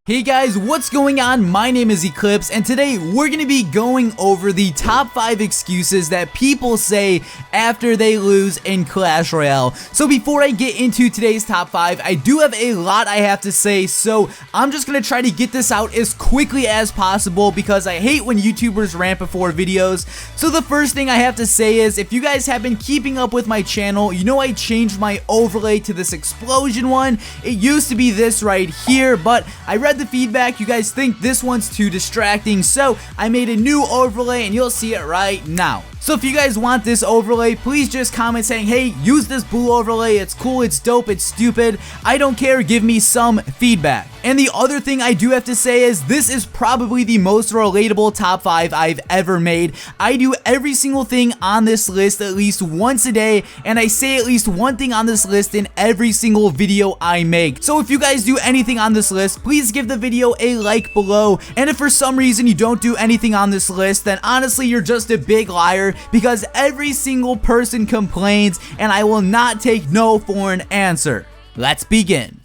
Hey guys, what's going on? My name is Eclihpse, and today we're going to be going over the top 5 excuses that people say after they lose in Clash Royale. So before I get into today's top 5, I do have a lot I have to say, so I'm just going to try to get this out as quickly as possible because I hate when YouTubers rant before videos. So the first thing I have to say is, if you guys have been keeping up with my channel, you know I changed my overlay to this explosion one. It used to be this right here, but I read the feedback. You guys think this one's too distracting, so I made a new overlay and you'll see it right now. So if you guys want this overlay, please just comment saying, hey, use this blue overlay, it's cool, it's dope, it's stupid, I don't care, give me some feedback. And the other thing I do have to say is, this is probably the most relatable top 5 I've ever made. I do every single thing on this list at least once a day, and I say at least one thing on this list in every single video I make. So if you guys do anything on this list, please give the video a like below, and if for some reason you don't do anything on this list, then honestly you're just a big liar, because every single person complains and I will not take no for an answer. Let's begin.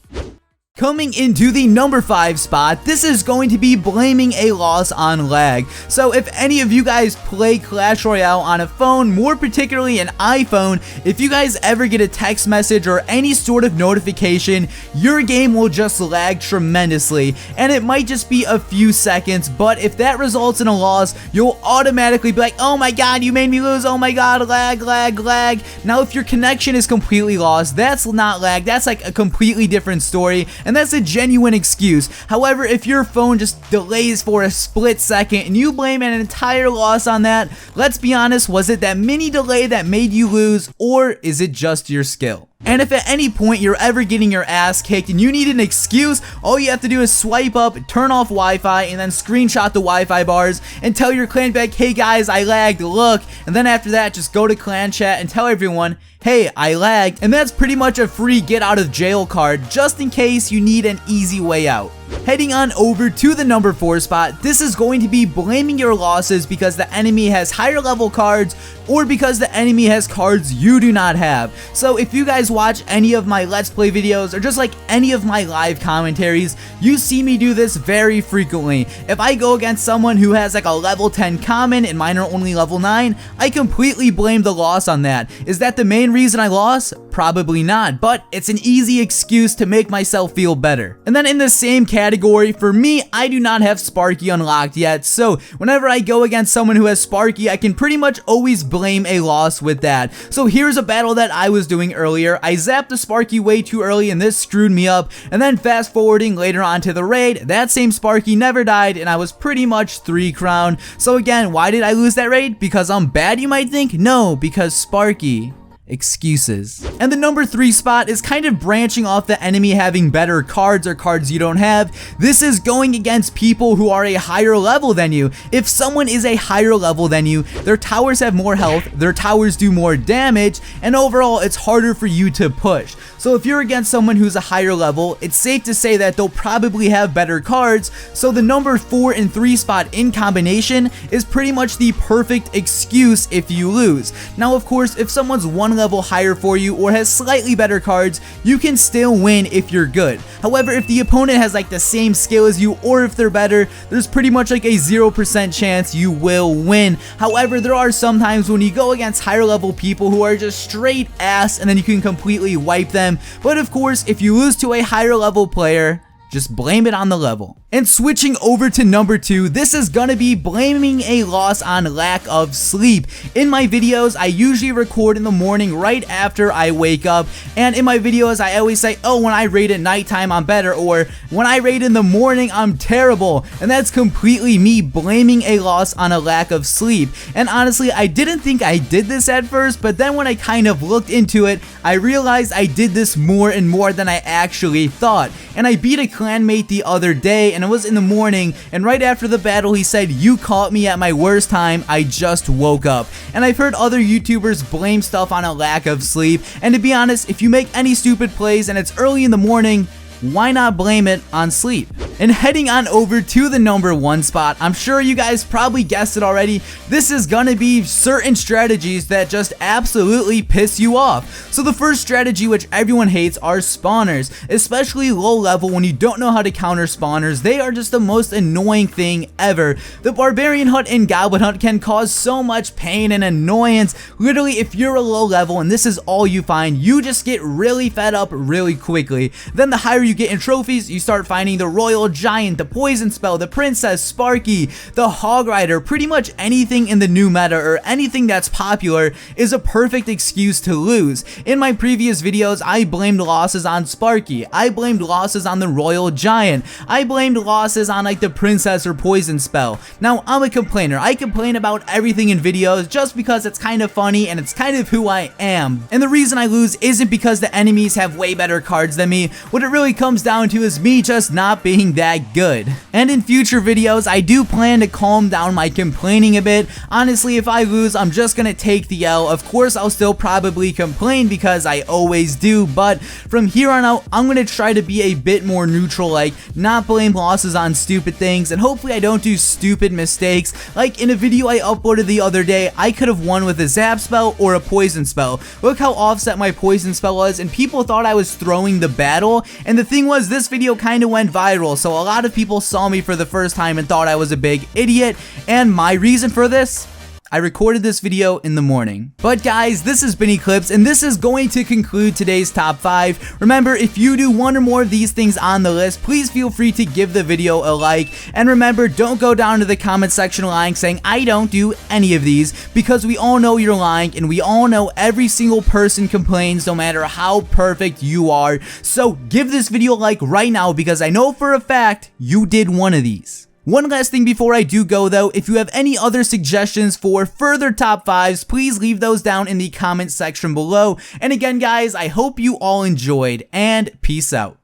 Coming into the number 5 spot, this is going to be blaming a loss on lag. So if any of you guys play Clash Royale on a phone, more particularly an iPhone, if you guys ever get a text message or any sort of notification, your game will just lag tremendously, and it might just be a few seconds, but if that results in a loss, you'll automatically be like, oh my god, you made me lose, oh my god, lag, lag, lag. Now if your connection is completely lost, that's not lag, that's like a completely different story, and that's a genuine excuse. However, if your phone just delays for a split second and you blame an entire loss on that, let's be honest, was it that mini delay that made you lose, or is it just your skill? And if at any point you're ever getting your ass kicked and you need an excuse, all you have to do is swipe up, turn off Wi-Fi, and then screenshot the Wi-Fi bars and tell your clan back, hey guys, I lagged, look. And then after that, just go to clan chat and tell everyone, hey, I lagged. And that's pretty much a free get out of jail card, just in case you need an easy way out. Heading on over to the number 4 spot, this is going to be blaming your losses because the enemy has higher level cards or because the enemy has cards you do not have. So if you guys watch any of my Let's Play videos or just like any of my live commentaries, you see me do this very frequently. If I go against someone who has like a level 10 common and mine are only level 9, I completely blame the loss on that. Is that the main reason I lost? Probably not, but it's an easy excuse to make myself feel better. And then in the same category, for me, I do not have Sparky unlocked yet, so whenever I go against someone who has Sparky, I can pretty much always blame a loss with that. So here's a battle that I was doing earlier. I zapped the Sparky way too early and this screwed me up, and then fast forwarding later on to the raid, that same Sparky never died and I was pretty much 3 crown. So again, why did I lose that raid? Because I'm bad, you might think? No, because Sparky. Excuses. And the number 3 spot is kind of branching off the enemy having better cards or cards you don't have. This is going against people who are a higher level than you. If someone is a higher level than you, their towers have more health, their towers do more damage, and overall it's harder for you to push. So if you're against someone who's a higher level, it's safe to say that they'll probably have better cards, so the number 4 and 3 spot in combination is pretty much the perfect excuse if you lose. Now of course, if someone's one level higher for you or has slightly better cards, you can still win if you're good. However, if the opponent has like the same skill as you or if they're better, there's pretty much like a 0% chance you will win. However, there are some times when you go against higher level people who are just straight ass and then you can completely wipe them. But of course, if you lose to a higher level player, just blame it on the level. And switching over to number 2, this is gonna be blaming a loss on lack of sleep. In my videos, I usually record in the morning right after I wake up, and in my videos, I always say, oh, when I raid at nighttime, I'm better, or when I raid in the morning, I'm terrible. And that's completely me blaming a loss on a lack of sleep. And honestly, I didn't think I did this at first, but then when I kind of looked into it, I realized I did this more and more than I actually thought. And I beat a clanmate the other day, and it was in the morning, and right after the battle he said, you caught me at my worst time, I just woke up. And I've heard other YouTubers blame stuff on a lack of sleep, and to be honest, if you make any stupid plays and it's early in the morning, why not blame it on sleep? And heading on over to the number 1 spot, I'm sure you guys probably guessed it already, this is gonna be certain strategies that just absolutely piss you off. So the first strategy which everyone hates are spawners, especially low level when you don't know how to counter spawners. They are just the most annoying thing ever. The barbarian hunt and goblin hunt can cause so much pain and annoyance. Literally, if you're a low level and this is all you find, you just get really fed up really quickly. Then the higher you get in trophies, you start finding the royal giant, the poison spell, the princess Sparky, the hog rider. Pretty much anything in the new meta or anything that's popular is a perfect excuse to lose. In my previous videos, I blamed losses on Sparky, I blamed losses on the royal giant, I blamed losses on like the princess or poison spell. Now I'm a complainer, I complain about everything in videos just because it's kind of funny and it's kind of who I am. And the reason I lose isn't because the enemies have way better cards than me. What it really comes down to is me just not being that good. And in future videos, I do plan to calm down my complaining a bit. Honestly, if I lose, I'm just gonna take the L. Of course, I'll still probably complain because I always do, but from here on out, I'm gonna try to be a bit more neutral, like not blame losses on stupid things, and hopefully I don't do stupid mistakes. Like in a video I uploaded the other day, I could have won with a zap spell or a poison spell. Look how offset my poison spell was, and people thought I was throwing the battle. And the thing was, this video kind of went viral, so a lot of people saw me for the first time and thought I was a big idiot. And my reason for this? I recorded this video in the morning. But guys, this has been Eclihpse, and this is going to conclude today's top 5. Remember, if you do one or more of these things on the list, please feel free to give the video a like. And remember, don't go down to the comment section lying saying I don't do any of these, because we all know you're lying, and we all know every single person complains no matter how perfect you are. So give this video a like right now, because I know for a fact you did one of these. One last thing before I do go though, if you have any other suggestions for further top 5s, please leave those down in the comment section below. And again guys, I hope you all enjoyed, and peace out.